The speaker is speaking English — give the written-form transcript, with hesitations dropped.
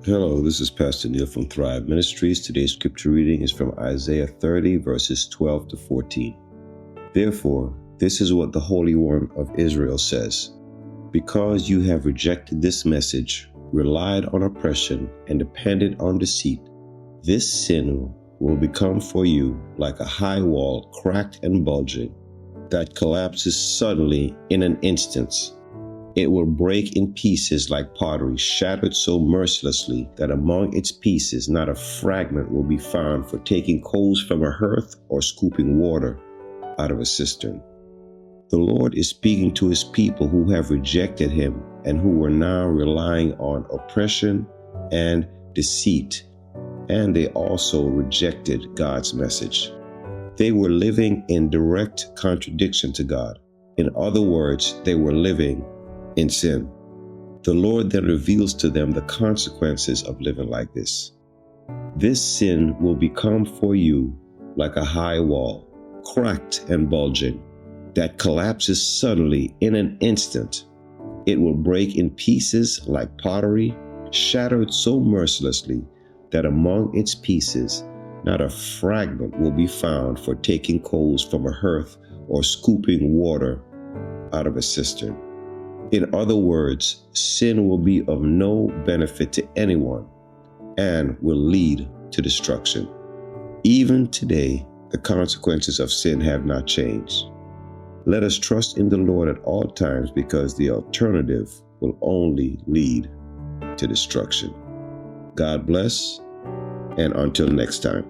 Hello, this is Pastor Neil from Thrive Ministries. Today's scripture reading is from Isaiah 30, verses 12 to 14. Therefore, this is what the Holy One of Israel says. Because you have rejected this message, relied on oppression, and depended on deceit, this sin will become for you like a high wall, cracked and bulging, that collapses suddenly in an instant. It will break in pieces like pottery, shattered so mercilessly that among its pieces not a fragment will be found for taking coals from a hearth or scooping water out of a cistern. The Lord is speaking to his people who have rejected him and who are now relying on oppression and deceit, and they also rejected God's message. They were living in direct contradiction to God. In other words, they were living in sin. The Lord then reveals to them the consequences of living like this. This sin will become for you like a high wall, cracked and bulging, that collapses suddenly in an instant. It will break in pieces like pottery, shattered so mercilessly that among its pieces not a fragment will be found for taking coals from a hearth or scooping water out of a cistern. In other words, sin will be of no benefit to anyone and will lead to destruction. Even today, the consequences of sin have not changed. Let us trust in the Lord at all times, because the alternative will only lead to destruction. God bless, and until next time.